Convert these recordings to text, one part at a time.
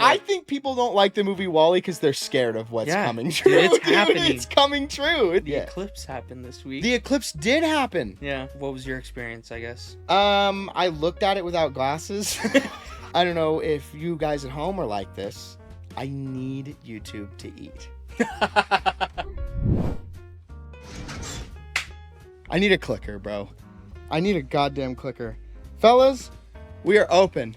I think people don't like the movie WALL-E because they're scared of what's coming true. Dude, it's happening. It's coming true. The eclipse happened this week. The eclipse did happen. Yeah. What was your experience, I guess? I looked at it without glasses. I don't know if you guys at home are like this. I need YouTube to eat. I need a clicker, bro. I need a goddamn clicker. Fellas, we are open.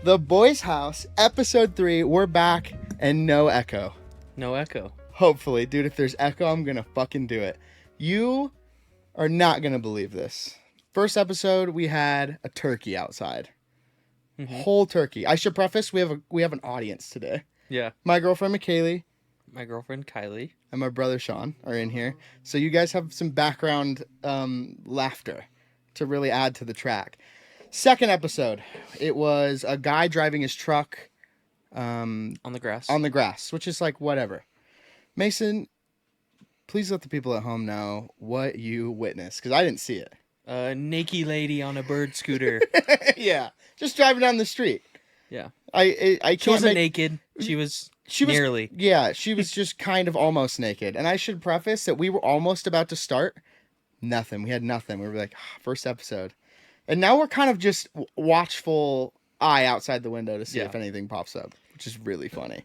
The Boys House, episode 3. We're back and no echo. No echo. Hopefully. Dude, if there's echo, I'm gonna fucking do it. You are not gonna believe this. First episode, we had a turkey outside. Mm-hmm. Whole turkey. I should preface, we have an audience today. Yeah. My girlfriend, McKaylee. My girlfriend, Kylie. And my brother, Sean, are in here. So you guys have some background laughter to really add to the track. Second episode, it was a guy driving his truck on the grass. On the grass, which is like whatever. Mason, please let the people at home know what you witnessed, because I didn't see it. A naked lady on a bird scooter. Yeah, just driving down the street. Yeah. I can't. She wasn't naked. She was nearly. Yeah, she was just kind of almost naked. And I should preface that we were almost about to start. Nothing. We had nothing. We were like, first episode. And now we're kind of just watchful eye outside the window to see if anything pops up, which is really funny.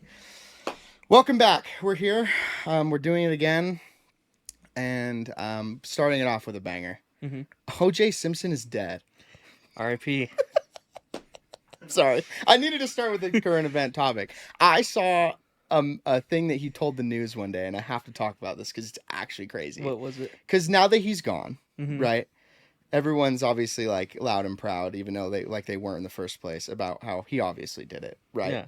Welcome back. We're here. We're doing it again. And starting it off with a banger. Mm-hmm. OJ Simpson is dead. R.I.P. Sorry. I needed to start with a current event topic. I saw a thing that he told the news one day, and I have to talk about this because it's actually crazy. What was it? Because now that he's gone, mm-hmm. right? Everyone's obviously like loud and proud, even though they weren't in the first place, about how he obviously did it, right? Yeah.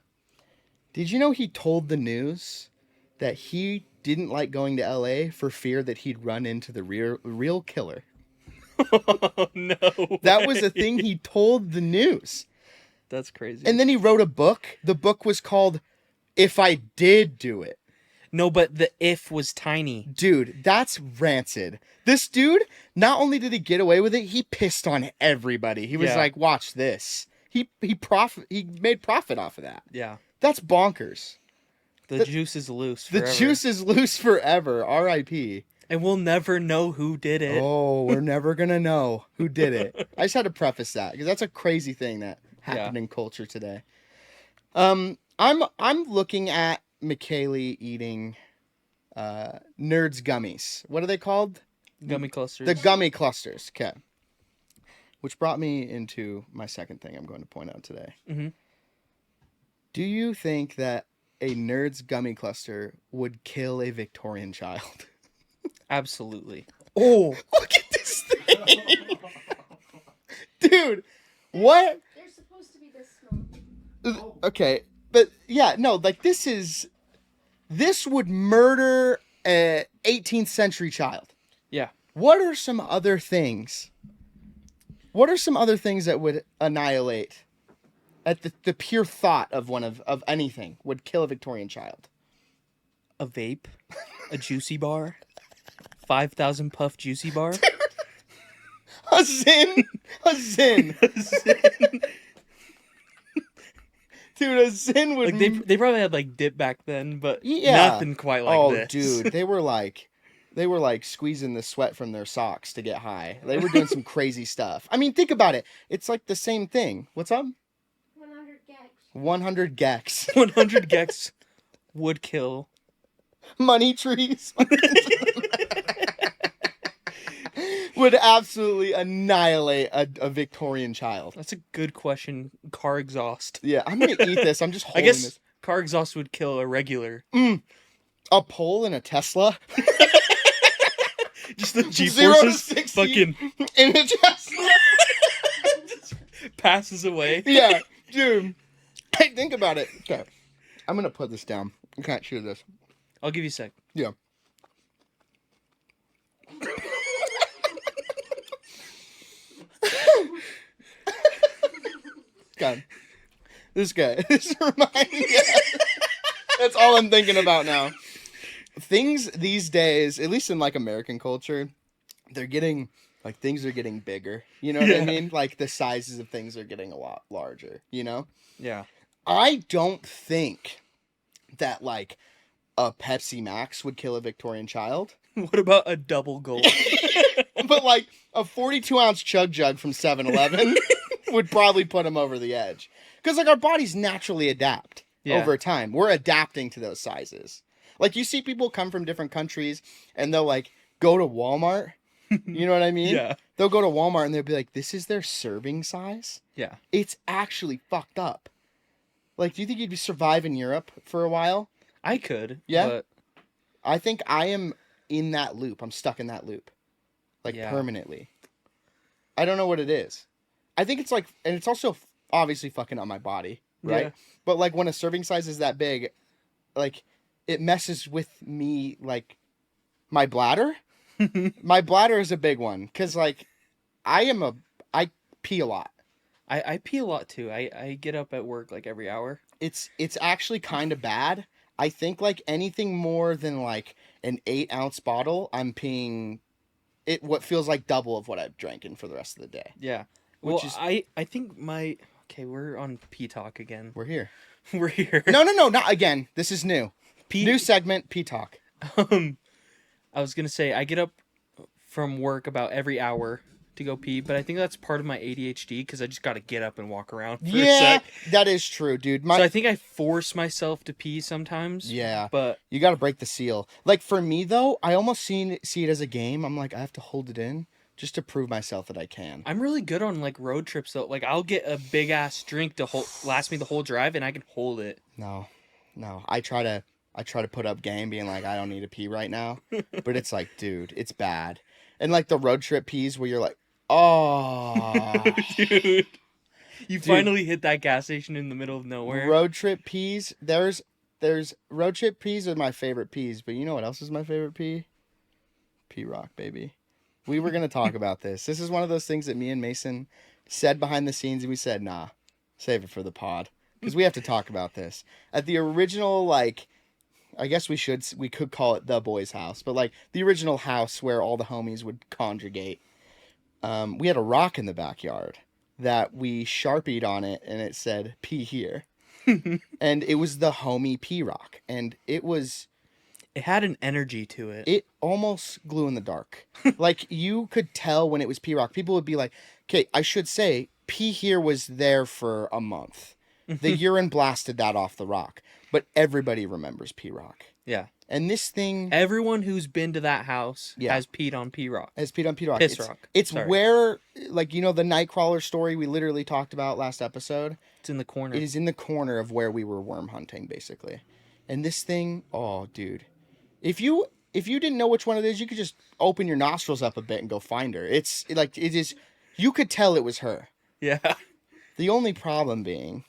Did you know he told the news that he didn't like going to LA for fear that he'd run into the real killer? Oh, no. That was a thing he told the news. That's crazy. And then he wrote a book. The book was called If I Did Do It. No, but the if was tiny. Dude, that's rancid. This dude, not only did he get away with it, he pissed on everybody. He was like, watch this. He made profit off of that. Yeah. That's bonkers. The juice is loose forever. The juice is loose forever. R.I.P. And we'll never know who did it. Oh, we're never going to know who did it. I just had to preface that because that's a crazy thing that happened in culture today. I'm looking at McKaylee eating Nerds gummies. What are they called? Gummy clusters. The gummy clusters. Okay. Which brought me into my second thing I'm going to point out today. Mm-hmm. Do you think that a Nerds gummy cluster would kill a Victorian child? Absolutely. Oh, look at this thing. Dude, what? They're supposed to be this small. Okay, but yeah, no, like this would murder a 18th century child. Yeah. What are some other things? What are some other things that would annihilate at the pure thought of of anything would kill a Victorian child? A vape, a juicy bar, 5,000 puff juicy bar. A zin. Dude, a zin would... Like they probably had like dip back then, but nothing quite like this. Oh, dude, they were like squeezing the sweat from their socks to get high. They were doing some crazy stuff. I mean, think about it. It's like the same thing. What's up? 100 gex. 100 gex. 100 gex would kill... Money trees. Would absolutely annihilate a Victorian child. That's a good question. Car exhaust. Yeah, I'm going to eat this. I'm just holding I guess this. Car exhaust would kill a regular. A pole in a Tesla? Just the G-forces fucking... in a Tesla? Just passes away. Yeah, dude. Hey, think about it. Okay, I'm going to put this down. I can't chew this. I'll give you a sec. Yeah. God. This guy. This reminds me. That's all I'm thinking about now. Things these days, at least in like American culture, they're getting like things are getting bigger. You know what I mean? Like the sizes of things are getting a lot larger, you know? Yeah. I don't think that like a Pepsi Max would kill a Victorian child. What about a double gulp? But like a 42-ounce chug jug from 7-Eleven would probably put him over the edge. Because like our bodies naturally adapt over time. We're adapting to those sizes. Like you see people come from different countries and they'll like go to Walmart. You know what I mean? Yeah. They'll go to Walmart and they'll be like, this is their serving size? Yeah. It's actually fucked up. Like, do you think you'd survive in Europe for a while? I could. Yeah? But I think I am in that loop. I'm stuck in that loop. Like, Yeah. permanently. I don't know what it is. I think it's like, and it's also obviously fucking up my body, right? Yeah. But like when a serving size is that big, like it messes with me, like my bladder. My bladder is a big one because like I pee a lot. I pee a lot too. I get up at work like every hour. It's actually kind of bad. I think like anything more than like an 8-ounce bottle, I'm peeing it what feels like double of what I've drank in for the rest of the day. Yeah. Which Well, is I think my okay, we're on pee talk again. we're here. We're here. No, not again. This is new. Pee. New segment, pee talk. I was gonna say I get up from work about every hour to go pee, but I think that's part of my ADHD because I just got to get up and walk around for a Yeah, sec. that is true, dude. So I think I force myself to pee sometimes. Yeah. But You got to break the seal. Like for me though, I almost see it as a game. I'm like, I have to hold it in just to prove myself that I can. I'm really good on like road trips though. Like I'll get a big ass drink to last me the whole drive, and I can hold it. No. I try to put up game, being like, I don't need to pee right now, but it's like, dude, it's bad. And like the road trip pees where you're like, oh, Dude. You finally hit that gas station in the middle of nowhere. road trip peas. There's road trip peas are my favorite peas, but you know what else is my favorite pea? Pea rock, baby. We were gonna talk about this. This is one of those things that me and Mason said behind the scenes, and we said, nah, save it for the pod because we have to talk about this. At the original, like, I guess we could call it the boys' house, but like the original house where all the homies would congregate. We had a rock in the backyard that we sharpied on it, and it said "pee here," and it was the homie pee rock, and it had an energy to it. it almost glue in the dark. Like you could tell when it was pee rock. People would be like, "Okay, I should say pee here was there for a month. The urine blasted that off the rock." But everybody remembers pee rock. Yeah. And this thing Everyone who's been to that house Yeah. has peed on P Rock. has peed on pee rock. Piss it's, rock. It's Sorry. where, like, you know, the Nightcrawler story we literally talked about last episode. It's in the corner. It is in the corner of where we were worm hunting, basically. And this thing, oh, dude. If you didn't know which one it is, you could just open your nostrils up a bit and go find her. It's like, it is, you could tell it was her. Yeah. The only problem being,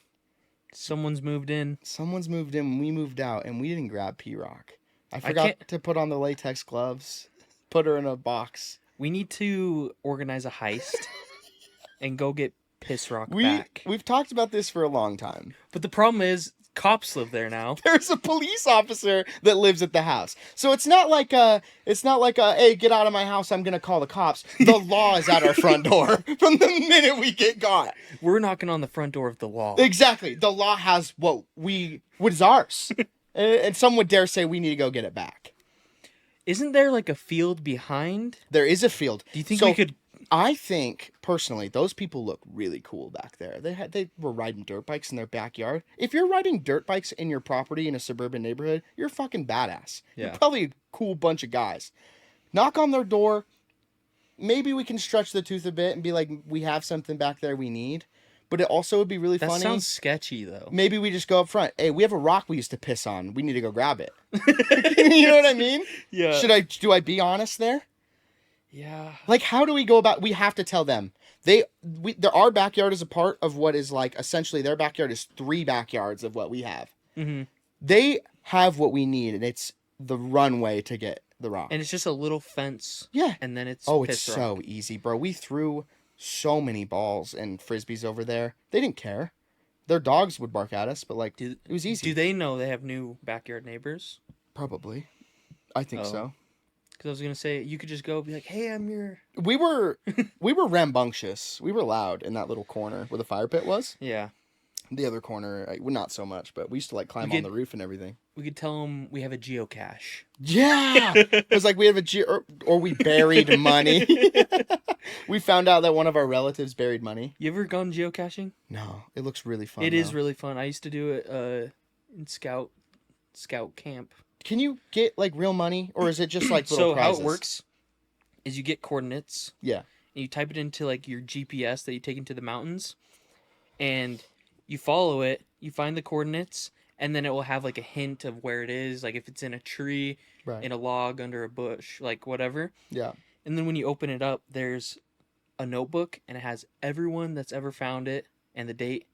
Someone's moved in. someone's moved in, we moved out, and we didn't grab P-Rock. I forgot to put on the latex gloves, put her in a box. We need to organize a heist and go get Piss Rock back. We've talked about this for a long time. But the problem is, cops live there now. There's a police officer that lives at the house. So it's not like hey, get out of my house, I'm going to call the cops. The law is at our front door from the minute we get caught. We're knocking on the front door of the law. Exactly. The law has what is ours. And some would dare say we need to go get it back. Isn't there like a field behind? There is a field. Do you think So we could... I think personally, those people look really cool back there. They were riding dirt bikes in their backyard. If you're riding dirt bikes in your property in a suburban neighborhood, you're fucking badass. Yeah. You're probably a cool bunch of guys. Knock on their door. Maybe we can stretch the tooth a bit and be like, we have something back there we need. But it also would be really That funny. sounds sketchy, though. Maybe we just go up front. Hey, we have a rock we used to piss on. We need to go grab it. You know what I mean? Yeah. Do I be honest there? Yeah. Like, how do we go about? We have to tell them. Our backyard is a part of what is like essentially their backyard is 3 backyards of what we have. Mm-hmm. They have what we need, and it's the runway to get the rock. And it's just a little fence. Yeah. And then it's It's Piss Rock. so easy, bro. We threw so many balls and frisbees over there. They didn't care. Their dogs would bark at us, but like it was easy. Do they know they have new backyard neighbors? Probably. I think so. Because I was gonna say you could just go be like, "Hey, I'm your." We were rambunctious. We were loud in that little corner where the fire pit was. Yeah. The other corner, well, not so much, but we used to like climb We on could- the roof and everything. We could tell them we have a geocache. Yeah, it was like we have or we buried money. We found out that one of our relatives buried money. You ever gone geocaching? No, it looks really fun. It is though. really fun. I used to do it in scout camp. Can you get like real money, or is it just like little So prizes? how it works is you get coordinates. Yeah. And you type it into like your GPS that you take into the mountains, and you follow it. You find the coordinates, and then it will have like a hint of where it is, like if it's in a tree, Right. in a log, under a bush, like whatever. Yeah. And then when you open it up, there's a notebook, and it has everyone that's ever found it and the date,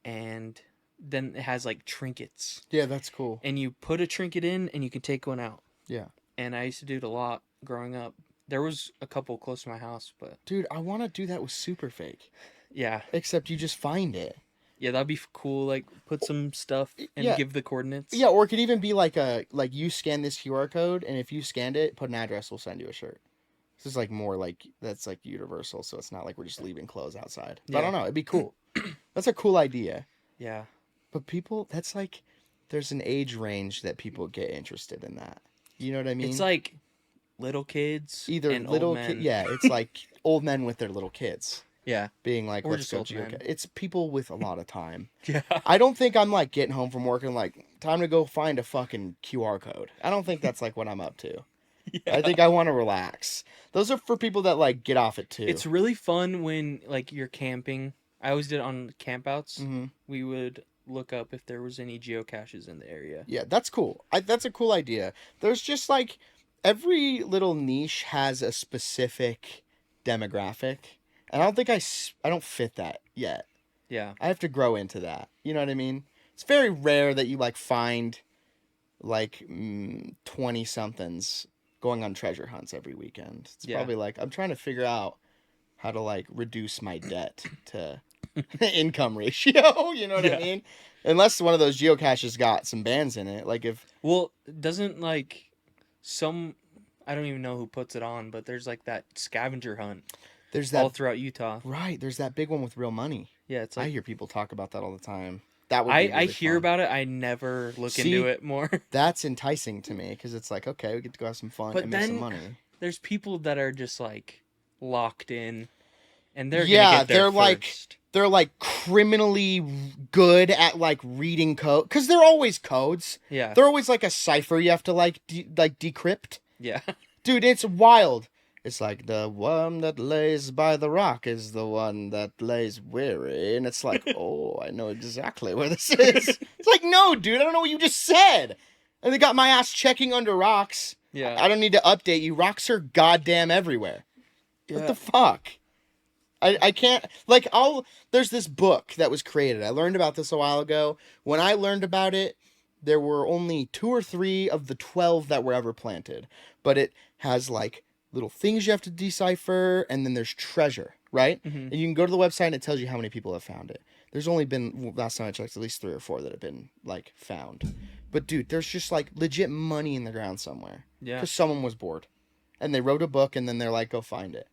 and then it has like trinkets. Yeah, that's cool. And you put a trinket in, and you can take one out. Yeah. And I used to do it a lot growing up. There was a couple close to my house, but Dude, I want to do that with Super Fake. yeah, Except you just find it. yeah, that'd be cool. Like put some stuff and Yeah. give the coordinates. Yeah, or it could even be like you scan this QR code, and if you scanned it, put an address, we'll send you a shirt. This is like more like that's like universal, so it's not like we're just leaving clothes outside. But I Yeah. don't know, it'd be cool. That's a cool idea. Yeah. But people, that's like, there's an age range that people get interested in that. You know what I mean? It's like little kids, either and little old men. yeah, it's like old men with their little kids Yeah. being like, Or let's just go old men. geocache. It's people with a lot of time. Yeah. I don't think I'm like getting home from work and like time to go find a fucking QR code. I don't think that's like what I'm up to. I think I want to relax. Those are for people that like get off it too. It's really fun when like you're camping. I always did it on campouts. Mhm. We would look up if there was any geocaches in the area. Yeah, that's cool. That's a cool idea. There's just like every little niche has a specific demographic, and I don't think I don't fit that yet. Yeah. I have to grow into that. You know what I mean? It's very rare that you like find like 20 somethings going on treasure hunts every weekend. It's Yeah. probably like I'm trying to figure out how to like reduce my debt to income ratio. You know what I Yeah. mean? Unless one of those geocaches got some bands in it, like if Well, doesn't like some I don't even know who puts it on, but there's like that scavenger hunt there's all that throughout Utah. right, there's that big one with real money. Yeah, it's I like hear people talk about that all the time. That would be I really hear fun. about it. I never look See? into it more. That's enticing to me because it's like, okay, we get to go have some fun But and make some then- money. There's people that are just like locked in, and they're Yeah, gonna get there they're like- first. They're like criminally good at like reading code because they're always codes. Yeah, They're always like a cipher you have to like decrypt. yeah, Dude, it's wild. It's like the one that lays by the rock is the one that lays weary, and it's like, oh, I know exactly where this is. It's like, no, dude, I don't know what you just said. And they got my ass checking under rocks. yeah. I don't need to update you. Rocks are goddamn everywhere. What Yeah. the fuck? I can't like there's this book that was created. I learned about this a while ago. When I learned about it, there were only 2 or 3 of the 12 that were ever planted. But it has like little things you have to decipher, and then there's treasure, right? Mhm. And you can go to the website and it tells you how many people have found it. There's only been, last time I checked, at least 3 or 4 that have been like found. But dude, there's just like legit money in the ground somewhere. Yeah. Because someone was bored. And they wrote a book and then they're like, go find it.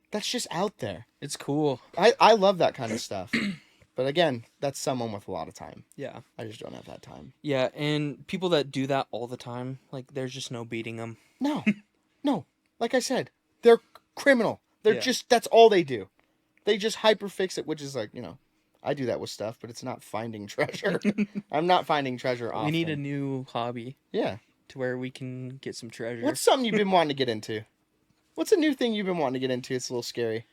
That's just out there. It's cool. I love that kind of stuff. But again, that's someone with a lot of time. Yeah, I just don't have that time. yeah, and people that do that all the time, like there's just no beating them. No. No. Like I said, they're criminal. They're Yeah. just, that's all they do. They just hyperfix it, which is like, you know, I do that with stuff, but it's not finding treasure. I'm not finding treasure often. We need a new hobby Yeah. to where we can get some treasure. What's something you've been wanting to get into? What's a new thing you've been wanting to get into? It's a little scary.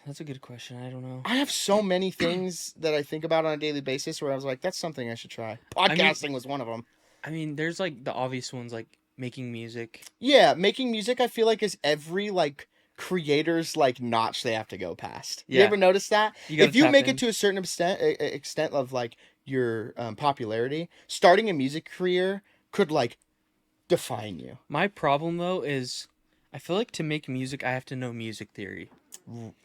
That's a good question. I don't know. I have so many things that I think about on a daily basis where I was like, that's something I should try. I mean- Podcasting was one of them. I mean, there's like the obvious ones, like making music. Yeah, making music I feel like is every like creator's like notch they have to go past. You Yeah. ever notice that? You gotta If you tap make in. it to a certain extent of like your popularity, starting a music career could like define you. My problem though is, I feel like to make music, I have to know music theory,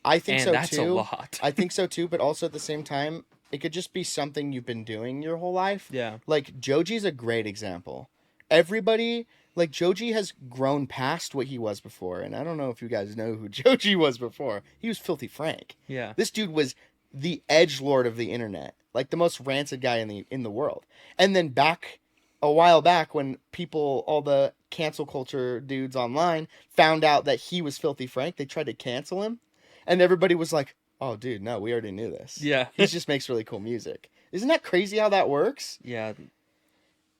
I think and so that's too. a lot. I think so too, but also at the same time, it could just be something you've been doing your whole life. Yeah, Like Joji's a great example. Everybody like Joji has grown past what he was before, and I don't know if you guys know who Joji was before. He was Filthy Frank. yeah, This dude was the edgelord of the internet, like the most rancid guy in the world. And then a while back when people, all the cancel culture dudes online, found out that he was Filthy Frank, they tried to cancel him, and everybody was like, "Oh, dude, no, we already knew this. Yeah. He just makes really cool music." Isn't that crazy how that works? Yeah.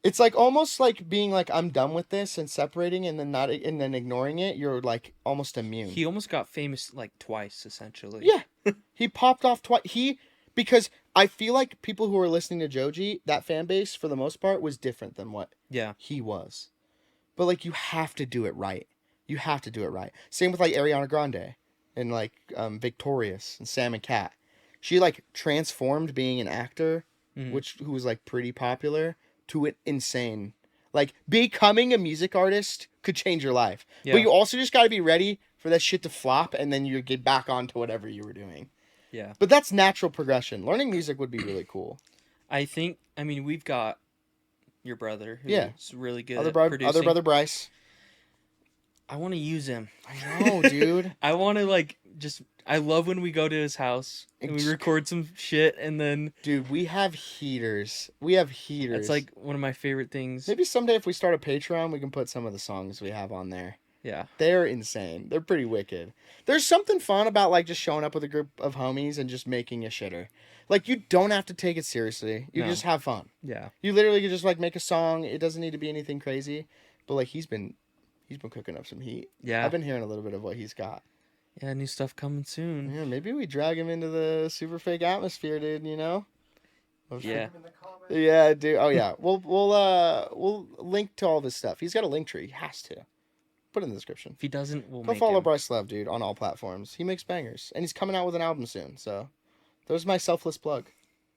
It's like almost like being like, I'm done with this and separating and then ignoring it. You're like almost immune. He almost got famous like twice, essentially. Yeah. He popped off twice. Because I feel like people who are listening to Joji, that fan base for the most part was different than what Yeah. he was. But like, you have to do it right. You have to do it right. Same with like Ariana Grande and like Victorious and Sam and Cat. She like transformed being an actor, who was like pretty popular, to an insane. Like, becoming a music artist could change your life. Yeah. But you also just got to be ready for that shit to flop, and then you get back onto whatever you were doing. Yeah. But that's natural progression. Learning music would be really cool. I mean, we've got your brother who's Yeah. really good Other at producing. other brother Bryce. I want to use him. I know, dude. I want to like just. I love when we go to his house and we record some shit, and then Dude, we have heaters. We have heaters. it's like one of my favorite things. Maybe someday if we start a Patreon, we can put some of the songs we have on there. Yeah. They're insane. They're pretty wicked. There's something fun about like just showing up with a group of homies and just making a shitter. Like, you don't have to take it seriously. You No. just have fun. Yeah. You literally could just like make a song. It doesn't need to be anything crazy. But like, he's been cooking up some heat. Yeah. I've been hearing a little bit of what he's got. Yeah, new stuff coming soon. Yeah, maybe we drag him into the super fake atmosphere, dude, you know? Yeah. In the comments. Yeah, dude. Oh yeah. We'll link to all this stuff. He's got a link tree. He has to. Put it in the description. If he doesn't, we'll Go make follow him. Bryce Love, dude, on all platforms. He makes bangers. And he's coming out with an album soon, so there's my selfless plug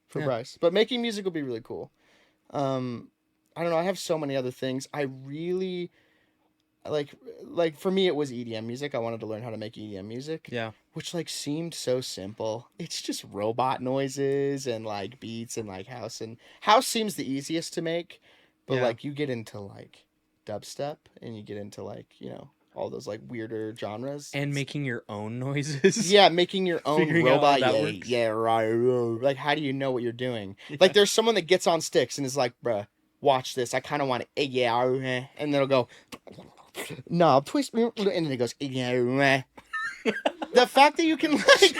for Yeah. Bryce. But making music will be really cool. I don't know, I have so many other things. I really like for me it was EDM music. I wanted to learn how to make EDM music. Yeah. Which like seemed so simple. It's just robot noises and like beats and like house, and house seems the easiest to make, but Yeah. like you get into like dubstep and you get into like, you know, all those like weirder genres. And making your own noises. Yeah, making your own Figuring out how robot. that Yeah, works. yeah, right. Like, how do you know what you're doing? Yeah. Like, there's someone that gets on sticks and is like, bruh, watch this. I kind of want it. Yeah, and then it'll go, no, twist me, and then it goes, yeah. The fact that you can like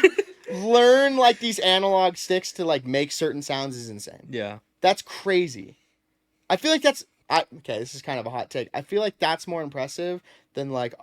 learn like these analog sticks to like make certain sounds is insane. Yeah. That's crazy. I feel like okay, this is kind of a hot take. I feel like that's more impressive than like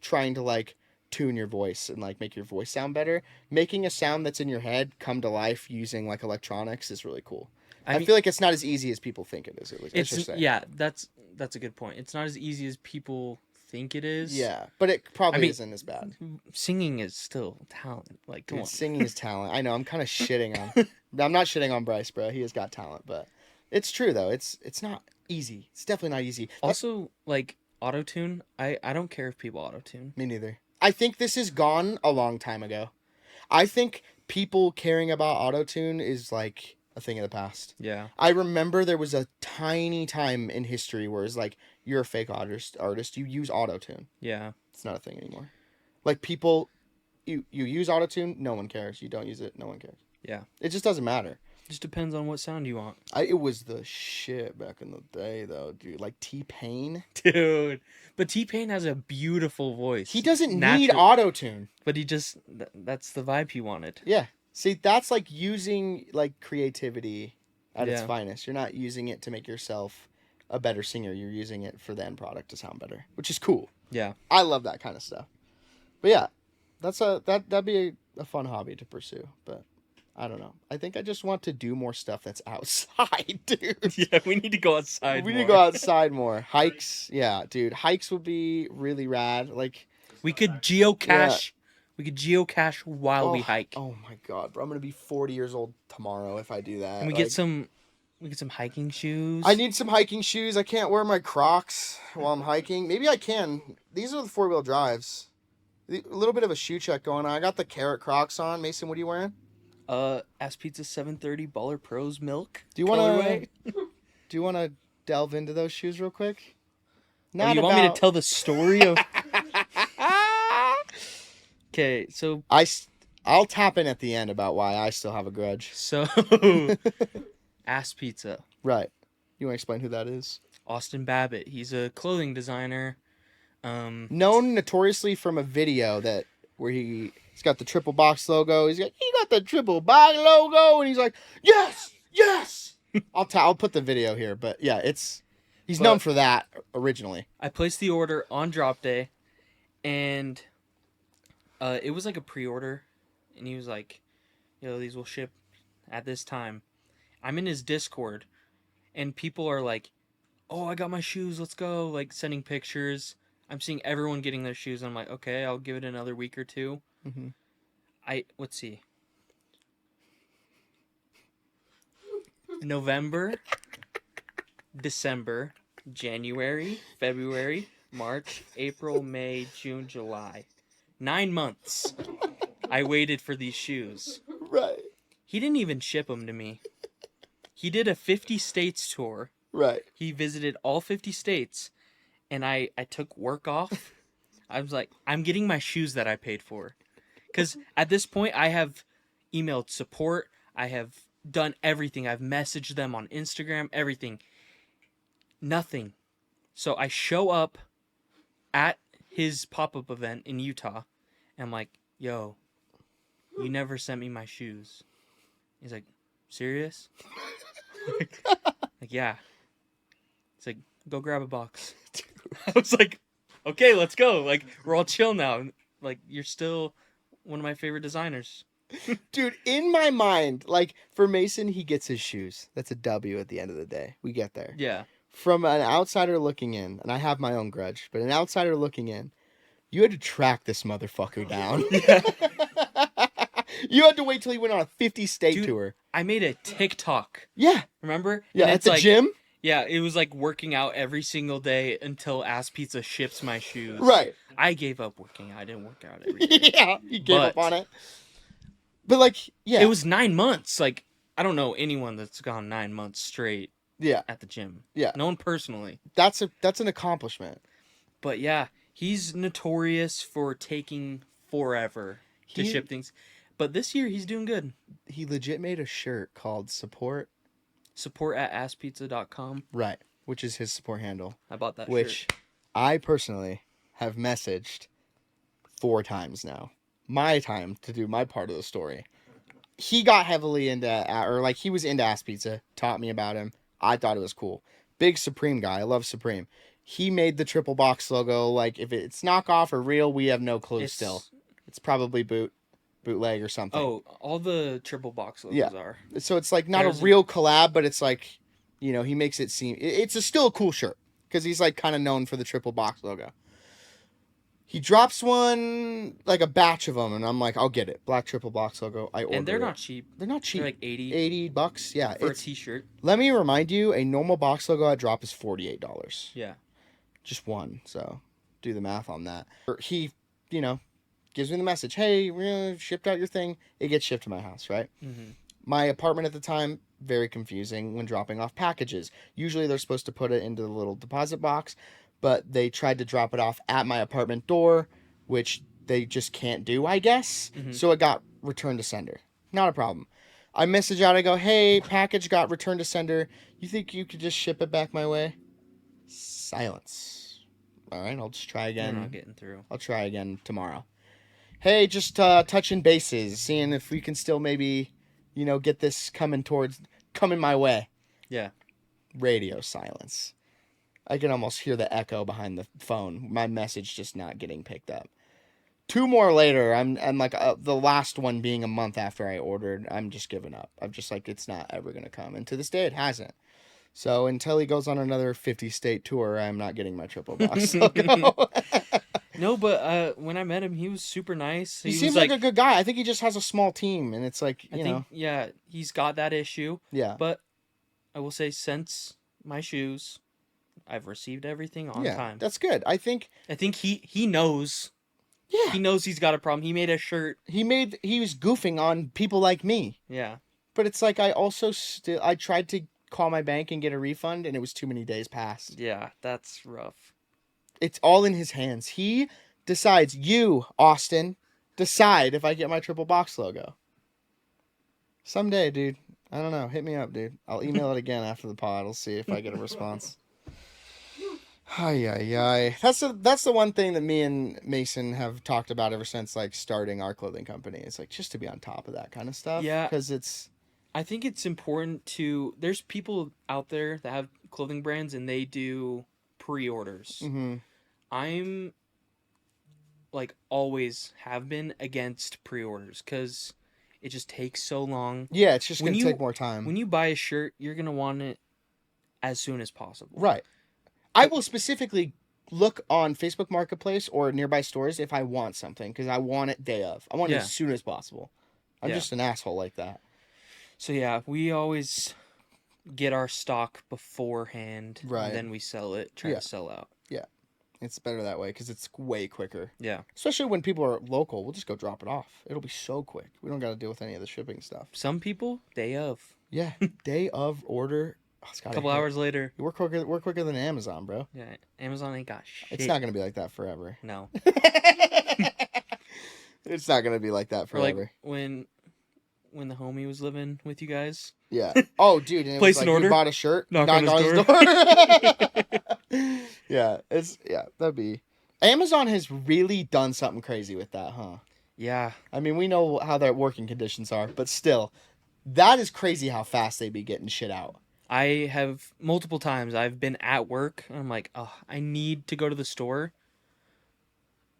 trying to like tune your voice and like make your voice sound better. Making a sound that's in your head come to life using like electronics is really cool. I mean, feel like it's not as easy as people think it is. I should say. yeah, that's a good point. It's not as easy as people think it is. Yeah, but it probably mean, isn't as bad. Singing is still talent. Like, come Dude, on. singing is talent. I know. I'm kind of shitting on. I'm not shitting on Bryce, bro. He has got talent, but it's true though. It's not easy. It's definitely not easy. Also, like auto-tune, I don't care if people auto-tune. Me neither. I think this is gone a long time ago. I think people caring about autotune is like a thing of the past. Yeah. I remember there was a tiny time in history where it's like, you're a fake artist, you use autotune. Yeah. It's not a thing anymore. Like, people, you use autotune, no one cares. You don't use it, no one cares. Yeah. It just doesn't matter. Just depends on what sound you want. It was the shit back in the day, though, dude. Like, T-Pain. Dude. But T-Pain has a beautiful voice. He doesn't need Natural- autotune. But he just, that's the vibe he wanted. Yeah. See, that's like using like creativity at its Yeah. finest. You're not using it to make yourself a better singer. You're using it for the end product to sound better, which is cool. Yeah. I love that kind of stuff. But yeah, that'd be a fun hobby to pursue. But I don't know. I think I just want to do more stuff that's outside, dude. Yeah, we need to go outside We more. need to go outside more. Hikes, yeah, dude. Hikes would be really rad. Like, We could geocache. We could geocache while we oh, hike. Oh my god, bro! I'm gonna be 40 years old tomorrow if I do that. And we get some hiking shoes. I need some hiking shoes. I can't wear my Crocs while I'm hiking. Maybe I can. These are the 4-wheel drives. A little bit of a shoe check going on. I got the Carrot Crocs on. Mason, what are you wearing? Ass Pizza 730 Baller Pros milk. Do you want colorway. to? Do you want to delve into those shoes real quick? Oh, you want me to tell the story of? Okay, so I I'll tap in at the end about why I still have a grudge. So, Ass Pizza. Right. You want to explain who that is? Austin Babbitt. He's a clothing designer. Known notoriously from a video where he's got the triple box logo. He got the triple box logo, and he's like, yes, yes. I'll put the video here, but yeah, he's known for that originally. I placed the order on drop day, and it was like a pre-order, and he was like, these will ship at this time. I'm in his Discord, and people are like, oh, I got my shoes, let's go, like sending pictures. I'm seeing everyone getting their shoes. I'm like, okay, I'll give it another week or two. Mm-hmm. Let's see. November, December, January, February, March, April, May, June, July. 9 months I waited for these shoes. Right. He didn't even ship them to me. He did a 50 states tour. Right. He visited all 50 states, and I took work off. I was like, I'm getting my shoes that I paid for. Because at this point, I have emailed support. I have done everything. I've messaged them on Instagram, everything. Nothing. So I show up at his pop-up event in Utah, and I'm like, yo, you never sent me my shoes. He's like, serious? Like, yeah. It's like, go grab a box. I was like, okay, let's go. Like, we're all chill now. Like, you're still one of my favorite designers. Dude, in my mind, like, for Mason, he gets his shoes. That's a W at the end of the day. We get there. Yeah. From an outsider looking in, and I have my own grudge, but an outsider looking in, you had to track this motherfucker down. Yeah. You had to wait till he went on a 50-state tour. I made a TikTok. Yeah. Remember? Yeah, and at the gym? Yeah, it was like working out every single day until Ass Pizza ships my shoes. Right. I gave up working out. I didn't work out every day. Yeah, you gave up on it. But, like, yeah. It was 9 months. Like, I don't know anyone that's gone 9 months straight at the gym. Yeah. No one personally. That's an accomplishment. But, yeah, he's notorious for taking forever to ship things. But this year, he's doing good. He legit made a shirt called Support at asspizza.com. Right, which is his support handle. I bought that shirt. Which I personally have messaged 4 times now. My time to do my part of the story. He got heavily into, he was into Ass Pizza, taught me about him. I thought it was cool. Big Supreme guy. I love Supreme. He made the triple box logo. Like, if it's knockoff or real, we have no clue still. It's probably bootleg or something. Oh, all the triple box logos are. So it's like not a real collab, but it's like, he makes it seem it's still a cool shirt because he's like kind of known for the triple box logo. He drops one, like a batch of them, and I'm like, I'll get it. Black triple box logo. I order And they're it. not cheap. They're not cheap. They're like $80. Yeah, for a t-shirt. Let me remind you, a normal box logo I drop is $48. Yeah, just one. So do the math on that. He, gives me the message, hey, we're gonna ship out your thing. It gets shipped to my house, right? Mm-hmm. My apartment at the time, very confusing when dropping off packages. Usually they're supposed to put it into the little deposit box, but they tried to drop it off at my apartment door, which they just can't do, I guess. Mm-hmm. So it got returned to sender. Not a problem. I message out, I go, hey, package got returned to sender. You think you could just ship it back my way? Silence. All right, I'll just try again. They're not getting through. I'll try again tomorrow. Hey, just touching bases, seeing if we can still maybe, get this coming my way. Yeah. Radio silence. I can almost hear the echo behind the phone. My message just not getting picked up. 2 more later, I'm like the last one being a month after I ordered. I'm just giving up. I'm just like, it's not ever gonna come, and to this day, it hasn't. So until he goes on another 50-state tour, I'm not getting my triple box logo. No, but when I met him, he was super nice. He seems like a good guy. I think he just has a small team, and it's like, you know. Yeah, he's got that issue. Yeah. But I will say, since my shoes, I've received everything on time. That's good. I think he knows. Yeah. He knows he's got a problem. He made a shirt. He was goofing on people like me. Yeah. But it's like I tried to call my bank and get a refund, and it was too many days past. Yeah, that's rough. It's all in his hands. He decides, you, Austin, decide if I get my triple box logo. Someday, dude. I don't know. Hit me up, dude. I'll email it again after the pod. I'll see if I get a response. Ay. That's the one thing that me and Mason have talked about ever since like starting our clothing company. It's like just to be on top of that kind of stuff. Yeah. Because it's... I think it's important to... There's people out there that have clothing brands and they do pre-orders. Mm-hmm. I'm like always have been against pre-orders because it just takes so long. Yeah, it's just When going to you- take more time. When you buy a shirt, you're going to want it as soon as possible. Right. I will specifically look on Facebook Marketplace or nearby stores if I want something because I want it day of. I want it Yeah. as soon as possible. I'm Yeah. just an asshole like that. So yeah, we always get our stock beforehand. Right. And then we sell it, try Yeah. to sell out. It's better that way because it's way quicker. Yeah. Especially when people are local. We'll just go drop it off. It'll be so quick. We don't got to deal with any of the shipping stuff. Some people, day of. Yeah. Day of order. Oh, it's A gotta couple hit. hours later. We're quicker than Amazon, bro. Yeah. Amazon ain't got shit. It's not going to be like that forever. No. It's not going to be like that Or forever. like when the homie was living with you guys. Yeah. Oh, dude. And it Place was an like, order, you bought a shirt. knock knock on his door. Yeah. That'd be. Amazon has really done something crazy with that, huh? Yeah. I mean, we know how their working conditions are, but still, that is crazy how fast they be getting shit out. I have multiple times I've been at work and I'm like, oh, I need to go to the store,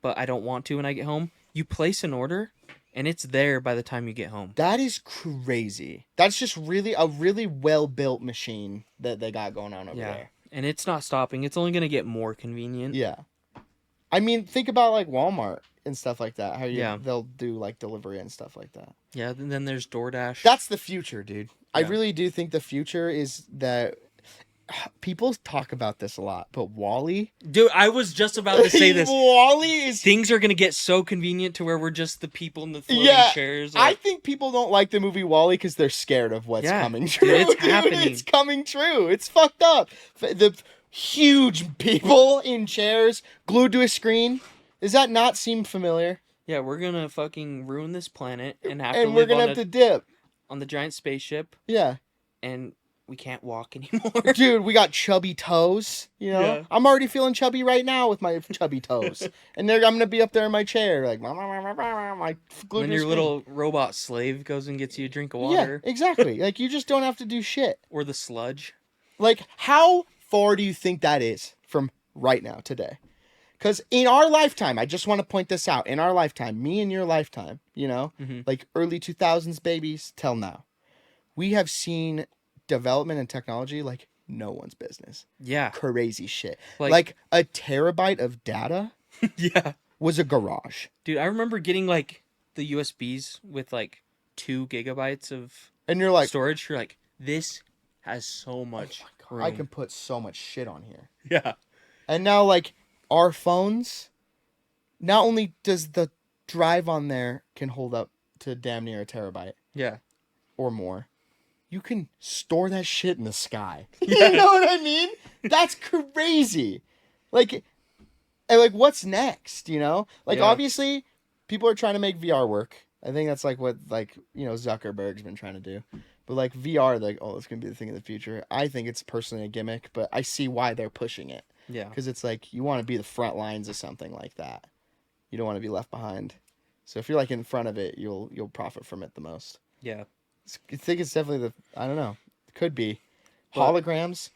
but I don't want to when I get home. You place an order and it's there by the time you get home. That is crazy. That's just really a really well-built machine that they got going on over Yeah. there. And it's not stopping. It's only going to get more convenient. Yeah. I mean, think about like Walmart and stuff like that. How Yeah. they'll do like delivery and stuff like that. Yeah, and then there's DoorDash. That's the future, dude. I Yeah. really do think the future is that people talk about this a lot, but Wall-E. Dude, I was just about to say this. Wall-E is. Things are going to get so convenient to where we're just the people in the floating Yeah, chairs. I Like, think people don't like the movie Wall-E because they're scared of what's Yeah, coming dude, true. it's happening. It's coming true. It's fucked up. The huge people in chairs glued to a screen. Does that not seem familiar? yeah, we're going to fucking ruin this planet and have to And we're live gonna on, have to dip. on the giant spaceship, Yeah. and we can't walk anymore. Dude, we got chubby toes, you know? Yeah. I'm already feeling chubby right now with my chubby toes. And I'm going to be up there in my chair, like, my glued When to a your screen. little robot slave goes and gets you a drink of Yeah, water. exactly. Like, you just don't have to do shit. Or the sludge. Like, how far do you think that is from right now, today? Because in our lifetime, I just want to point this out. In our lifetime, me and your lifetime, you know, Mhm. like early 2000s babies till now, we have seen development and technology like no one's business. Yeah. Crazy shit. Like- Like a terabyte of data Yeah. was a garage. Dude, I remember getting like the USBs with like 2 gigabytes of And you're like, storage. You're like, this has so oh much my God, room. I can put so much shit on here. Yeah. And now, like, our phones, not only does the drive on there can hold up to damn near a terabyte Yeah. or more, you can store that shit in the sky. Yeah. You know what I mean? That's crazy. Like, and like, what's next, you know? Like, Yeah. obviously, people are trying to make VR work. I think that's, like, what, like, you know, Zuckerberg's been trying to do. But, like, VR, like, oh, it's going to be the thing of the future. I think it's personally a gimmick, but I see why they're pushing it. Yeah. Because it's like you want to be the front lines of something like that. You don't want to be left behind. So if you're like in front of it, you'll profit from it the most. Yeah. I think it's definitely I don't know. It could be But- holograms.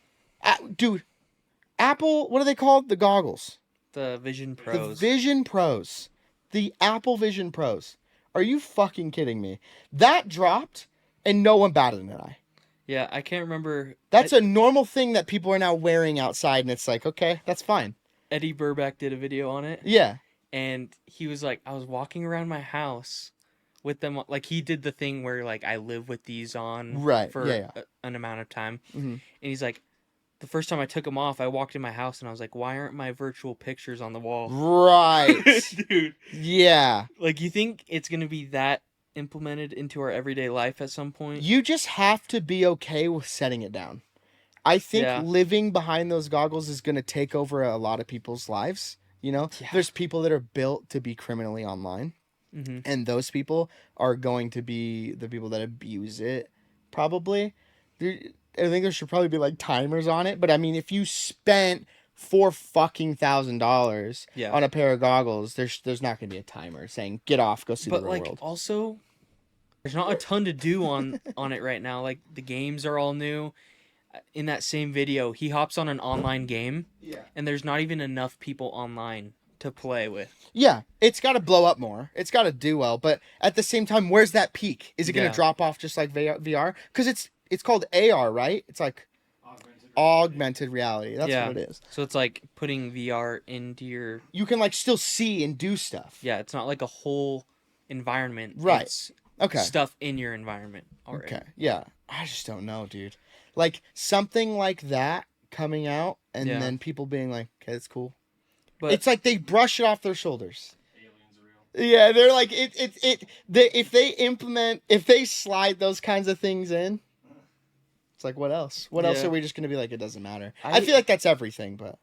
Dude, Apple. What are they called? The goggles. The Vision Pros. The Vision Pros. The Apple Vision Pros. Are you fucking kidding me? That dropped, and no one batted an eye. Yeah, I can't remember. That's a normal thing that people are now wearing outside, and it's like, okay, that's fine. Eddie Burback did a video on it, Yeah. and he was like, I was walking around my house with them. Like, he did the thing where, like, I live with these on Right, for yeah. an amount of time. Mhm. And he's like, the first time I took them off, I walked in my house, and I was like, why aren't my virtual pictures on the wall? Right. Dude. Yeah. Like, you think it's going to be that implemented into our everyday life at some point? You just have to be okay with setting it down. I think Yeah. living behind those goggles is going to take over a lot of people's lives. You know, Yeah. there's people that are built to be criminally online. Mm-hmm. and those people are going to be the people that abuse it. Probably, I think there should probably be like timers on it. But I mean, if you spent $4,000 Yeah. on a pair of goggles, there's not going to be a timer saying get off, go see the But real like world. also, there's not a ton to do on it right now. Like the games are all new. In that same video, he hops on an online game, and there's not even enough people online to play with. Yeah, it's got to blow up more. It's got to do well. But at the same time, where's that peak? Is it going Yeah. to drop off just like VR? Because it's called AR, right? It's like augmented reality. That's Yeah. what it is. So it's like putting VR into your. You can like still see and do stuff. Yeah, it's not like a whole environment. Right. It's Okay. stuff in your environment already. Okay. Yeah. I just don't know, dude. Like something like that coming out and Yeah. then people being like, okay, it's cool. But It's like they brush it off their shoulders. Yeah, they're like if they slide those kinds of things in, it's like what else? What else Yeah. are we just gonna be like? It doesn't matter. I- I feel like that's everything, but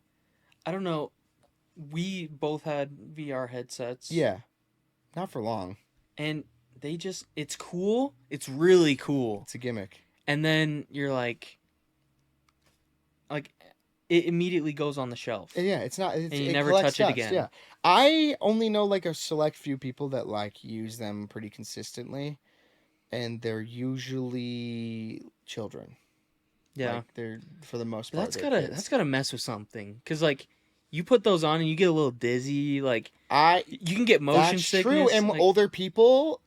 I don't know. We both had VR headsets. yeah, not for long. And it's cool. It's really cool. It's a gimmick. And then you're like it immediately goes on the shelf. And yeah, it's not. It's, And you it never collects touch it dust, again. Yeah, I only know like a select few people that like use them pretty consistently, and they're usually children. Yeah. Like, they're for the most But part. that's they're gotta kids. that's gotta mess with something. Cause like you put those on and you get a little dizzy. Like you can get motion That's sickness. true. And like, older people,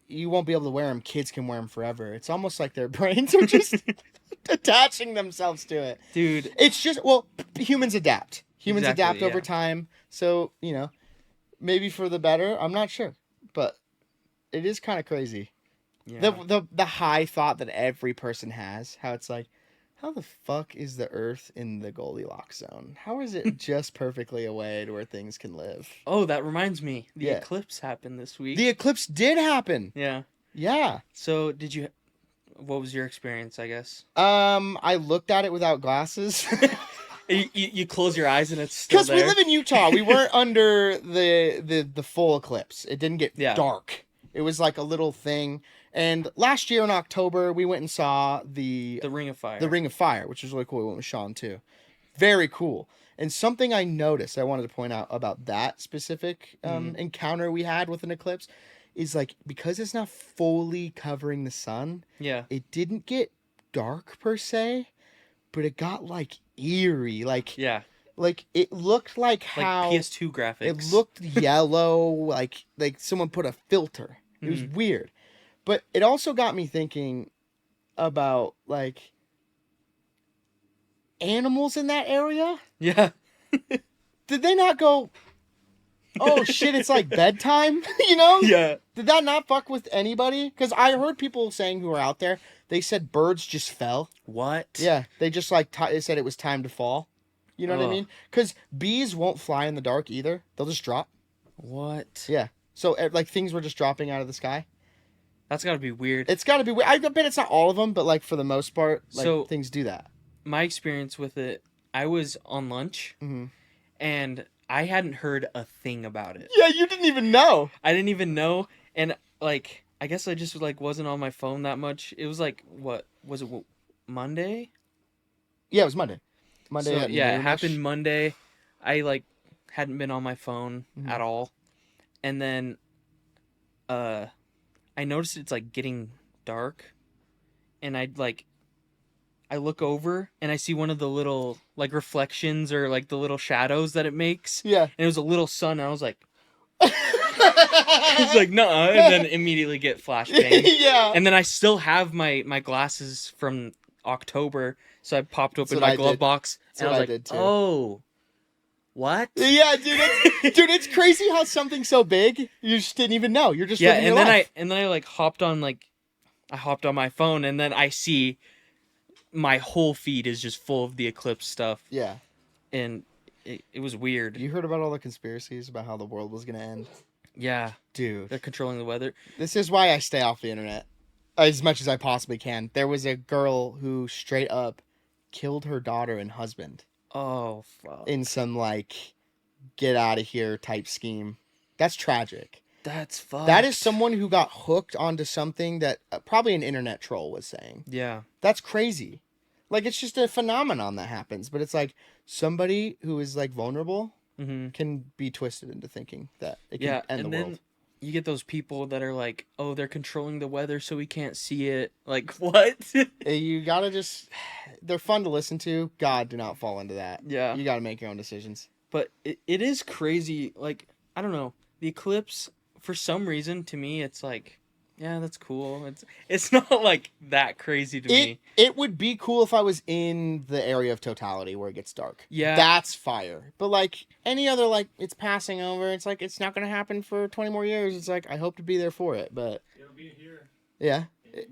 you won't be able to wear them. Kids can wear them forever. It's almost like their brains are just attaching themselves to it. dude. It's just, well, humans adapt. Humans Exactly, adapt over yeah. time. So, maybe for the better. I'm not sure. But it is kind of crazy. Yeah. The high thought that every person has, how it's like, how the fuck is the Earth in the Goldilocks zone? How is it just perfectly away to where things can live? Oh, that reminds me. The Yeah. eclipse happened this week. The eclipse did happen. Yeah. Yeah. So what was your experience, I guess? I looked at it without glasses. You close your eyes and it's still Because there. we live in Utah. We weren't under the full eclipse. It didn't get Yeah. dark. It was like a little thing. And last year in October, we went and saw the Ring of Fire. Ring of Fire, which was really cool. We went with Sean too. Very cool. And something I noticed, I wanted to point out about that specific encounter we had with an eclipse, is like because it's not fully covering the sun, Yeah. it didn't get dark per se, but it got like eerie. Like Yeah. like it looked like Like how PS2 graphics. it looked yellow, like someone put a filter. It was Mhm. weird. But it also got me thinking about like animals in that area. Yeah. Did they not go, oh shit, it's like bedtime? You know? Yeah. Did that not fuck with anybody? Because I heard people saying who were out there, they said birds just fell. What? Yeah, they just like they said it was time to fall. You know what I Ugh. mean? Because bees won't fly in the dark either. They'll just drop. What? Yeah. So like things were just dropping out of the sky. That's got to be weird. It's got to be weird. I bet it's not all of them, but like for the most part, like So- things do that. My experience with it, I was on lunch Mm-hmm. and I hadn't heard a thing about it. Yeah, you didn't even know. I didn't even know, and like I guess I just like wasn't on my phone that much. It was like what was it Monday? Yeah, it was Monday. Monday. So, at yeah, it noonish. happened Monday. I like hadn't been on my phone Mhm. at all, and then I noticed it's like getting dark, and I look over and I see one of the little like reflections or like the little shadows that it makes, Yeah. and it was a little sun. And I was like, it's like no, and then immediately get flashbang. Yeah. And then I still have my glasses from October, so I popped open what my I glove did. box That's and I what I was like, did, too. "Oh, what?" Yeah, dude, it's crazy how something so big you just didn't even know. You're just Yeah, living and your then life. I like hopped on my phone, and then I see my whole feed is just full of the eclipse stuff, Yeah. and it was weird. You heard about all the conspiracies about how the world was gonna end, Yeah, dude. they're controlling the weather. This is why I stay off the internet as much as I possibly can. There was a girl who straight up killed her daughter and husband Oh fuck. in some like get out of here type scheme. That's tragic. That's fucked. That is someone who got hooked onto something that probably an internet troll was saying. Yeah. That's crazy. Like, it's just a phenomenon that happens, but it's like somebody who is like vulnerable Mm-hmm. can be twisted into thinking that it can Yeah, end and the then world. you get those people that are like, "Oh, they're controlling the weather so we can't see it." Like, what? You gotta just, they're fun to listen to. God, do not fall into that. Yeah. You gotta make your own decisions. But it is crazy. Like, I don't know. The eclipse, for some reason, to me, it's like, yeah, that's cool. It's not like that crazy to me. It would be cool if I was in the area of totality where it gets dark. Yeah. That's fire. But like any other, like, it's passing over. It's like it's not gonna happen for 20 more years. It's like I hope to be there for it. But It'll be here. yeah,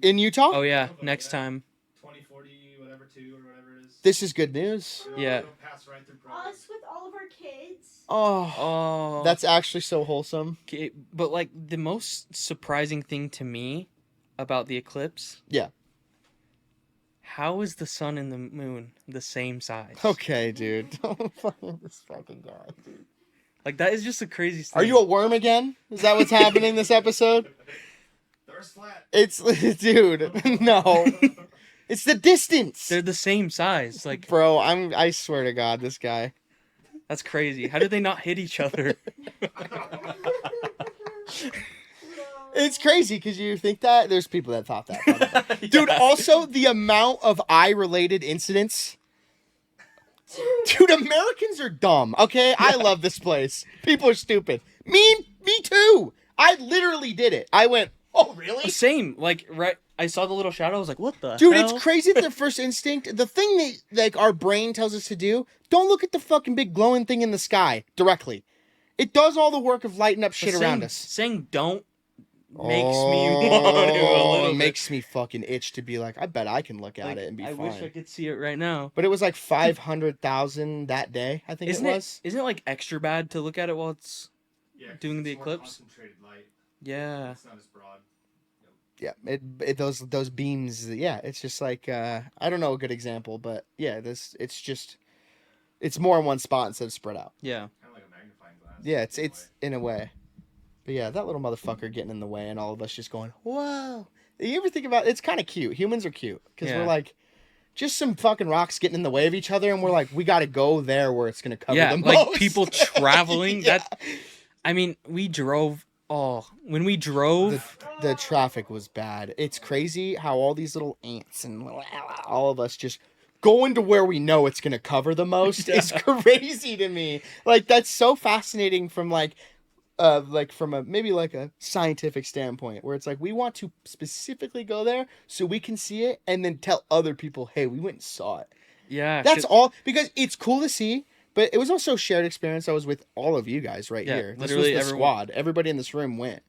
in Utah. Oh yeah, next time. 2040, whatever, 2 or whatever it is. This is good news. Yeah. It'll pass right through Providence. Us with all of our kids. Oh, Oh, that's actually so wholesome. okay. But like the most surprising thing to me about the eclipse. Yeah. How is the sun and the moon the same size? Okay, dude. Don't fucking this fucking guy, dude. Like that is just the craziest thing. Are you a worm again? Is that what's happening this episode? The Earth's flat. It's dude. No. It's the distance. They're the same size. Like Bro, I swear to God, this guy. that's crazy. How did they not hit each other? It's crazy because you think that there's people that thought that. probably. Dude, Yeah. also the amount of eye-related incidents. Dude, Americans are dumb. Okay, I love this place. People are stupid. Me too. I literally did it. I went, oh really? Same. Like right. I saw the little shadow. I was like, what the Dude, hell? it's crazy that the first instinct, the thing that like our brain tells us to do, don't look at the fucking big glowing thing in the sky directly. It does all the work of lighting up But shit saying- around us. Saying don't makes me want to a little bit. Makes me fucking itch to be like, I bet I can look at Like, it and be I fine. wish I could see it right now. But it was like 500,000 that day, I think Isn't it was. Isn't it like extra bad to look at it while it's? Yeah, 'cause Doing the it's more eclipse? Concentrated light. Yeah. It's not as broad. Yeah, it those beams. Yeah, it's just like I don't know a good example, but yeah, it's more in one spot instead of spread out. Yeah. Kind of like a magnifying glass. Yeah, in a it's way. in a way. But yeah, that little motherfucker getting in the way, and all of us just going, whoa. You ever think about it's kind of cute. Humans are cute because Yeah. we're like, just some fucking rocks getting in the way of each other, and we're like, we got to go there where it's gonna cover Yeah. the Like most. people traveling. Yeah. That. I mean, we drove. Oh, when we drove. The traffic was bad. It's crazy how all these little ants and all of us just going to where we know it's gonna cover the most is crazy to me. Like that's so fascinating from like from a maybe like a scientific standpoint where it's like we want to specifically go there so we can see it and then tell other people, hey, we went and saw it. Yeah. That's all because it's cool to see. But it was also a shared experience. I was with all of you guys right Yeah, here. This was literally the everyone. squad. Everybody in this room went.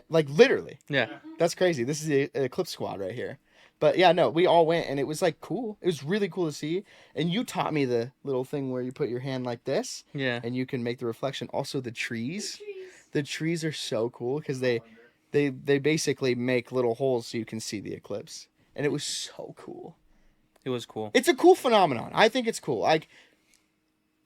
Like literally. Yeah. That's crazy. This is the Eclipse squad right here. But yeah, no, we all went and it was like cool. It was really cool to see. And you taught me the little thing where you put your hand like this Yeah. and you can make the reflection. Also the trees. Trees. The trees are so cool because they basically make little holes so you can see the eclipse. And it was so cool. It was cool. It's a cool phenomenon. I think it's cool. Like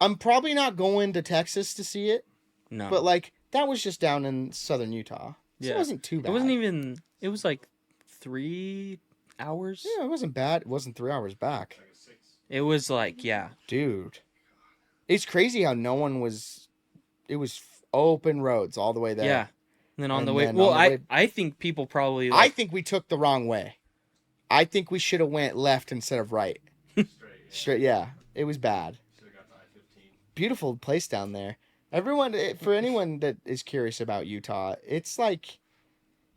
I'm probably not going to Texas to see it, No. but like that was just down in southern Utah. So Yeah. it wasn't too bad. It wasn't even. It was like 3 hours. Yeah, it wasn't bad. It wasn't 3 hours back. Like a 6. It was like yeah. Dude. It's crazy how no one was it was open roads all the way there. Yeah. And then on And the way. then Well, on the way- I think people probably. I think we took the wrong way. I think we should have went left instead of right. Straight. Straight, yeah. It was bad. Should have got to I-15. Beautiful place down there. Everyone, for anyone that is curious about Utah, it's like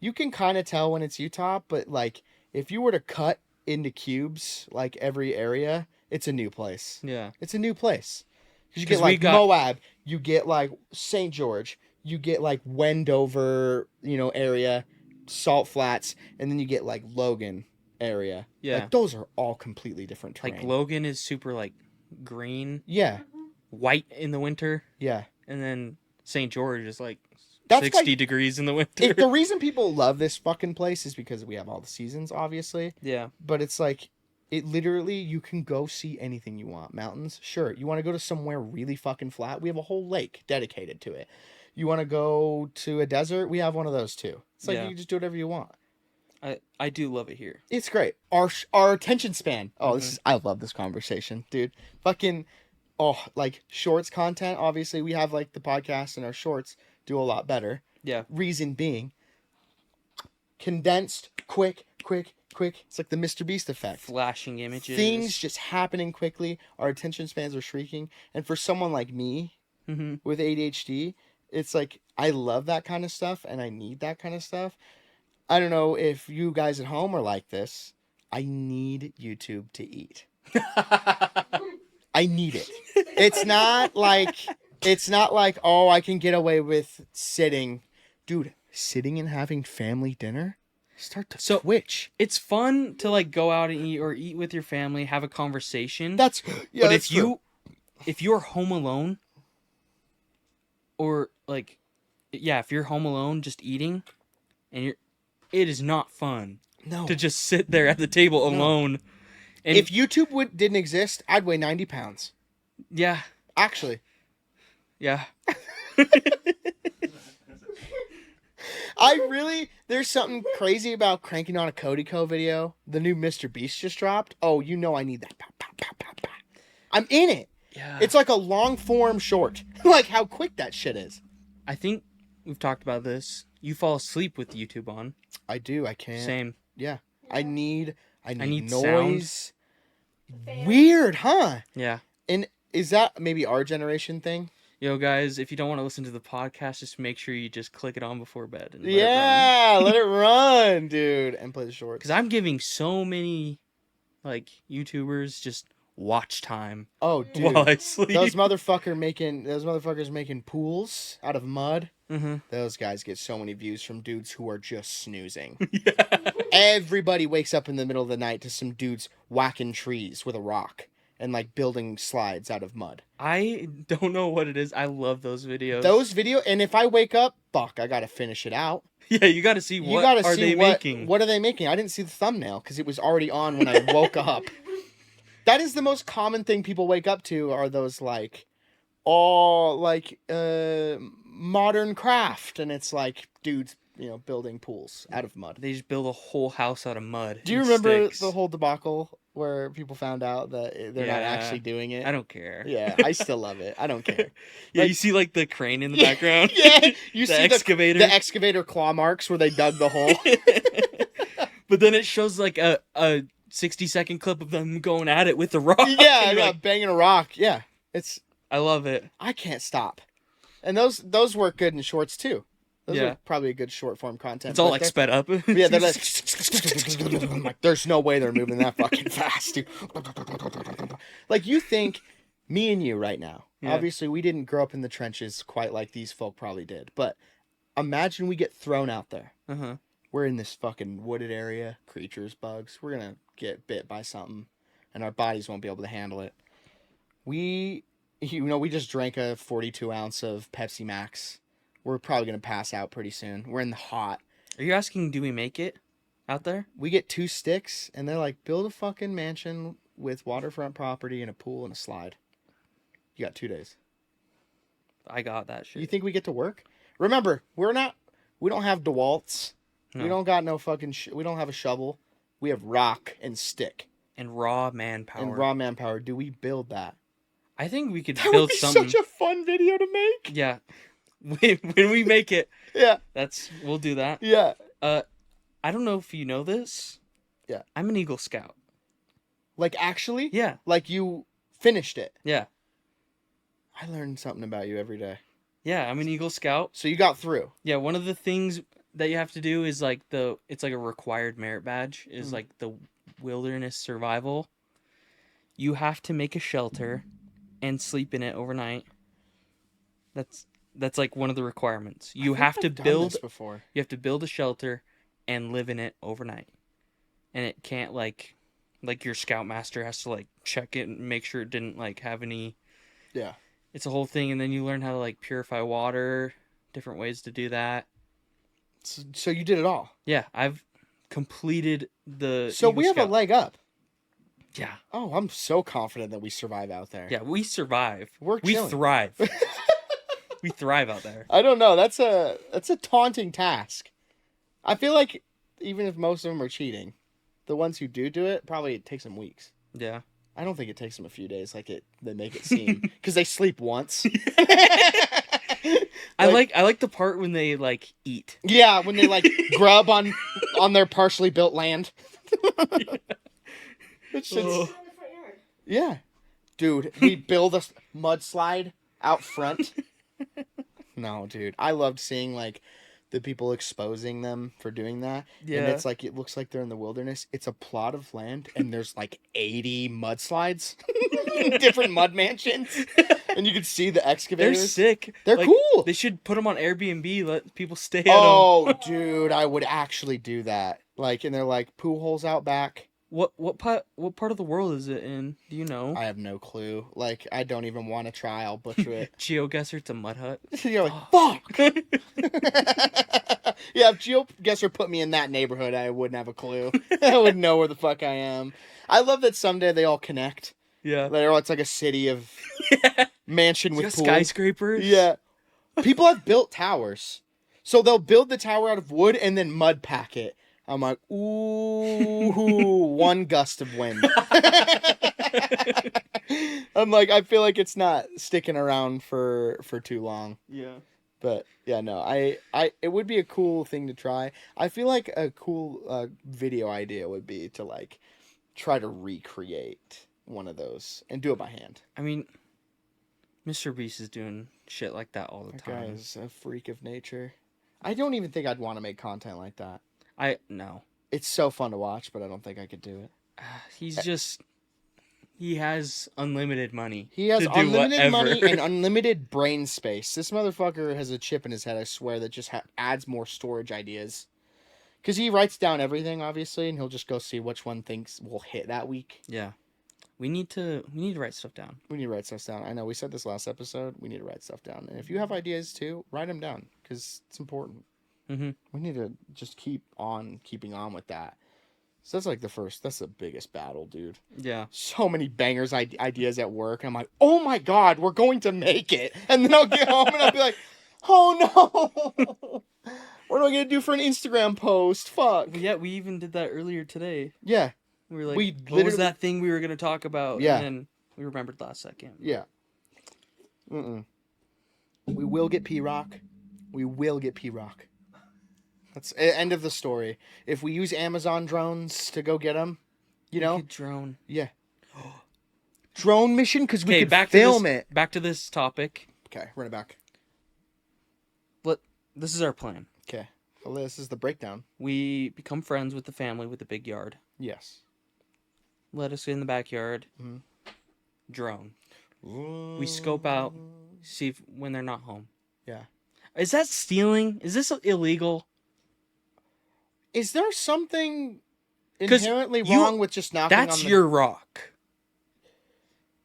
you can kind of tell when it's Utah, but like if you were to cut into cubes like every area, it's a new place. Yeah. It's a new place. 'Cause you 'Cause get we like got- Moab, you get like St. George, you get like Wendover, area, Salt Flats, and then you get like Logan area. Yeah. Like those are all completely different terrain. Like Logan is super like green, Yeah, white in the winter, yeah. and then St. George is like That's 60 like- degrees in the winter. If the reason people love this fucking place is because we have all the seasons, obviously. yeah. But it's like, it literally, you can go see anything you want. Mountains, sure. You want to go to somewhere really fucking flat? We have a whole lake dedicated to it. You want to go to a desert? We have one of those too. It's like Yeah. you can just do whatever you want. I do love it here. It's great. Our attention span. Oh, Mm-hmm. this is I love this conversation, dude. Fucking like shorts content. Obviously, we have like the podcast and our shorts do a lot better. Yeah. Reason being, condensed, quick. It's like the Mr. Beast effect. Flashing images. Things just happening quickly. Our attention spans are shrinking, and for someone like me Mm-hmm. with ADHD, it's like I love that kind of stuff, and I need that kind of stuff. I don't know if you guys at home are like this. I need YouTube to eat. I need it. It's not like oh, I can get away with sitting. Dude, sitting and having family dinner? Start to twitch. It's fun to like go out and eat or eat with your family, have a conversation. But if you're home alone, or like, yeah, if you're home alone just eating, and it is not fun to just sit there at the table alone. And if YouTube didn't exist, I'd weigh 90 pounds. yeah, Actually. yeah, There's something crazy about cranking on a Cody Co video. The new Mr. Beast just dropped. Oh, you know I need that. Pow, pow, pow, pow, pow. I'm in it. yeah. It's like a long form short. Like how quick that shit is. I think we've talked about this. You fall asleep with YouTube on. I do. I can't. Same. Yeah. I need need noise. Fan. Weird, huh? Yeah. And is that maybe our generation thing? Yo, guys, if you don't want to listen to the podcast, just make sure you just click it on before bed. And Let it run, dude. And play the shorts. Because I'm giving so many, like, YouTubers just watch time Oh, dude. while I sleep. Those motherfuckers making pools out of mud. Mm-hmm. Those guys get so many views from dudes who are just snoozing. Yeah. Everybody wakes up in the middle of the night to some dudes whacking trees with a rock and like building slides out of mud. I don't know what it is. I love those videos. And if I wake up, fuck, I gotta finish it out. Yeah, you got to see You gotta are see they making. What are they making? I didn't see the thumbnail because it was already on when I woke up. That is the most common thing people wake up to are those like, modern craft, and it's like dudes, building pools out of mud. They just build a whole house out of mud. Do you and remember sticks. the whole debacle where people found out that they're not Yeah. actually doing it? I don't care. Yeah, I still love it. I don't care. Yeah, Like- you see like the crane in the Yeah, background. Yeah, you The see excavator. the excavator claw marks where they dug the hole. But then it shows like a 60-second clip of them going at it with the rock. Yeah, And you're like, banging a rock. Yeah, I love it. I can't stop. And those work good in shorts too. Those Yeah. are probably a good short form content. It's all but like they're- sped up. Yeah, they're like, I'm like, there's no way they're moving that fucking fast, dude. Like, you think me and you right now, Yeah. obviously we didn't grow up in the trenches quite like these folk probably did, but imagine we get thrown out there. Uh-huh. We're in this fucking wooded area, creatures, bugs. We're gonna get bit by something, and our bodies won't be able to handle it. We just drank a 42 ounce of Pepsi Max. We're probably gonna pass out pretty soon. We're in the hot. Are you asking, do we make it out there? We get 2 sticks, and they're like, build a fucking mansion with waterfront property and a pool and a slide. You got 2 days. I got that shit. You think we get to work? Remember, we don't have DeWalt's. No. We don't got no fucking, we don't have a shovel. We have rock and stick And raw manpower. and raw manpower. Do we build that? I think we could That would build be something. such a fun video to make. Yeah. When we make it, Yeah, we'll do that. yeah. I don't know if you know this. Yeah. I'm an Eagle Scout. Like, actually? Yeah. Like, you finished it. Yeah. I learned something about you every day. Yeah, I'm an Eagle Scout. So you got through. Yeah, one of the things that you have to do is like it's like a required merit badge is like the wilderness survival. You have to make a shelter and sleep in it overnight. That's like one of the requirements. You have to build before. you have to build a shelter and live in it overnight. And it can't like your scoutmaster has to like check it and make sure it didn't like have any. Yeah. It's a whole thing, and then you learn how to like purify water, different ways to do that. So you did it all. Yeah, I've completed the. So Eagle we have Scout. a leg up. Yeah, Oh, I'm so confident that we survive out there. yeah, we survive. We're We chilling. thrive. We thrive out there. I don't know. That's a taunting task. I feel like even if most of them are cheating, the ones who do it probably it takes them weeks. Yeah. I don't think it takes them a few days like they make it seem because they sleep once. I like the part when they like eat. Yeah, when they like grub on their partially built land. It's Oh. In the front yard. yeah, dude, we build a mudslide out front. No, dude, I loved seeing like the people exposing them for doing that. Yeah. And it's like it looks like they're in the wilderness. It's a plot of land, and there's like 80 mudslides, different mud mansions, and you can see the They're excavators. sick. They're Like, cool. They should put them on Airbnb. Let people stay at Oh, dude, I would actually do that. Like, and they're like pool holes out back. What part of the world is it in? Do you know? I have no clue. Like, I don't even want to try. I'll butcher it. GeoGuessr to Mud Hut. You're like, fuck. Yeah, if GeoGuessr put me in that neighborhood, I wouldn't have a clue. I wouldn't know where the fuck I am. I love that someday they all connect. Yeah. Later on, it's like a city of mansion with pools. Skyscrapers. Yeah. People have built towers. So they'll build the tower out of wood and then mud pack it. I'm like, ooh, one gust of wind. I'm like, I feel like it's not sticking around for too long. Yeah. But yeah, no, it would be a cool thing to try. I feel like a cool video idea would be to like try to recreate one of those and do it by hand. I mean, Mr. Beast is doing shit like that all the That time. guy is a freak of nature. I don't even think I'd want to make content like that. No. It's so fun to watch, but I don't think I could do it. He has unlimited money. He has to do unlimited money whatever. and unlimited brain space. This motherfucker has a chip in his head, I swear, that just adds more storage ideas. Because he writes down everything, obviously, and he'll just go see which one thinks will hit that week. Yeah. We need to write stuff down. We need to write stuff down. I know we said this last episode. We need to write stuff down. And if you have ideas too, write them down because it's important. Mm-hmm. We need to just keep on keeping on with that. So that's like that's the biggest battle, dude. Yeah. So many bangers ideas at work. I'm like, oh my God, we're going to make it. And then I'll get home and I'll be like, oh no. What am I going to do for an Instagram post? Fuck. Yeah, we even did that earlier today. Yeah. We were like, We what was literally- that thing we were going to talk about? Yeah. And then we remembered last second. Yeah. We will get P-Rock. We will get P-Rock. That's end of the story. If we use Amazon drones to go get them, you know? We could drone. Yeah. Drone mission because we Okay, could film it. Back to this topic. Okay, run it back. This is our plan. Okay. Well, this is the breakdown. We become friends with the family with the big yard. Yes. Let us in the backyard. Mhm. Drone. We scope out, see when they're not home. Yeah. Is that stealing? Is this illegal? Is there something 'Cause inherently you- wrong with just knocking That's on the... your rock.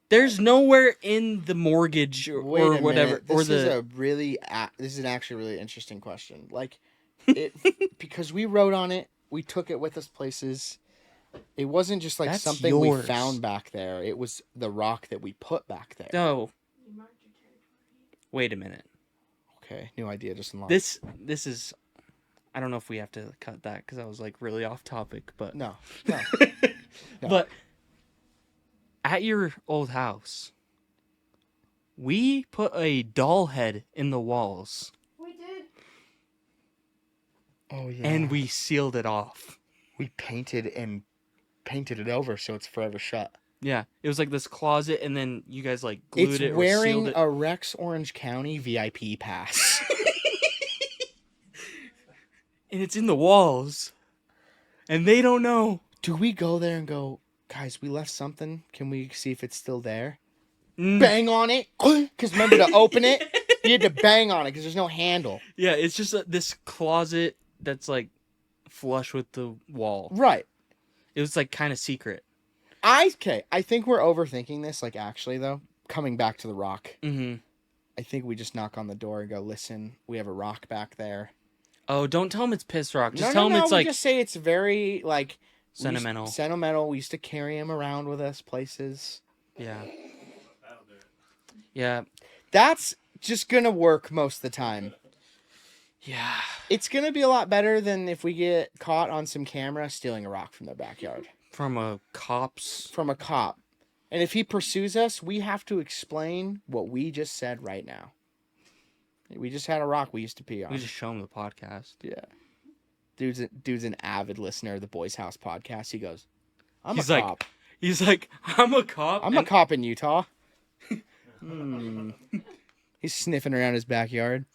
There's nowhere in the mortgage Wait or a whatever minute. or This is the a really this is an actually really interesting question. Like it because we wrote on it, we took it with us places. It wasn't just like That's something we yours. found back there. It was the rock that we put back there. No. You marked your territory. Wait a minute. Okay, new idea just unlocked. This is I don't know if we have to cut that cuz I was like really off topic, but No. No. No. But at your old house, we put a doll head in the walls We did. Oh yeah. and we sealed it off. we painted it over so it's forever shut. Yeah, it was like this closet, and then you guys like glued It's it or wearing sealed it. a Rex Orange County VIP pass. And it's in the walls, and they don't know. Do we go there and go, guys, we left something. Can we see if it's still there? Mm. Bang on it. Because remember to open it, you had to bang on it because there's no handle. Yeah, it's just this closet that's like flush with the wall. Right. It was like kind of secret. I think we're overthinking this. Like, actually, though, coming back to the rock, Mm-hmm. I think we just knock on the door and go, listen, we have a rock back there. Oh, don't tell them it's piss rock. Just no, tell them it's we like just say it's very, like... sentimental. Sentimental. We used to carry him around with us places. Yeah. That'll do it. Yeah. That's just gonna work most of the time. Yeah. It's gonna be a lot better than if we get caught on some camera stealing a rock from their backyard From a cop's. from a cop. And if he pursues us, we have to explain what we just said right now. We just had a rock we used to pee on. We just show him the podcast. Yeah. Dude's an avid listener of the Boys House podcast. He goes, He's a like- cop. He's like, I'm a cop. I'm a cop in Utah. He's sniffing around his backyard.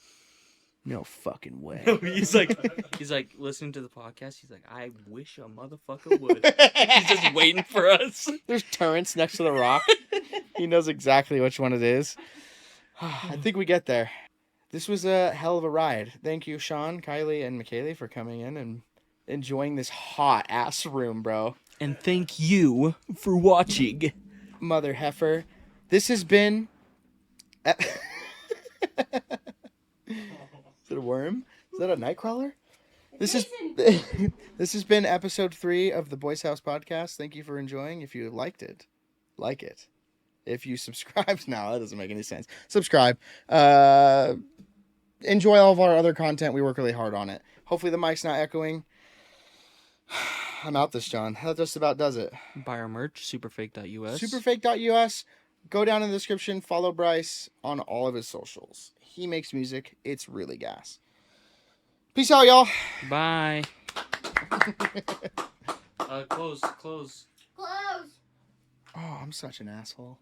No fucking way. he's like listening to the podcast. He's like, I wish a motherfucker would. He's just waiting for us. There's turrets next to the rock. He knows exactly which one it is. I think we get there. This was a hell of a ride. Thank you, Sean, Kylie, and McKaylee for coming in and enjoying this hot ass room, bro. And thank you for watching. Mother heifer. This has been... Is it a worm? Is that a nightcrawler? This has been episode 3 of the Boys House podcast. Thank you for enjoying. If you liked it, like it. If you subscribed, no, that doesn't make any sense. Subscribe. Enjoy all of our other content. We work really hard on it. Hopefully the mic's not echoing. I'm out this, John. That just about does it. Buy our merch, superfake.us. Superfake.us. Go down in the description. Follow Bryce on all of his socials. He makes music. It's really gas. Peace out, y'all. Bye. Close. Close. Oh, I'm such an asshole.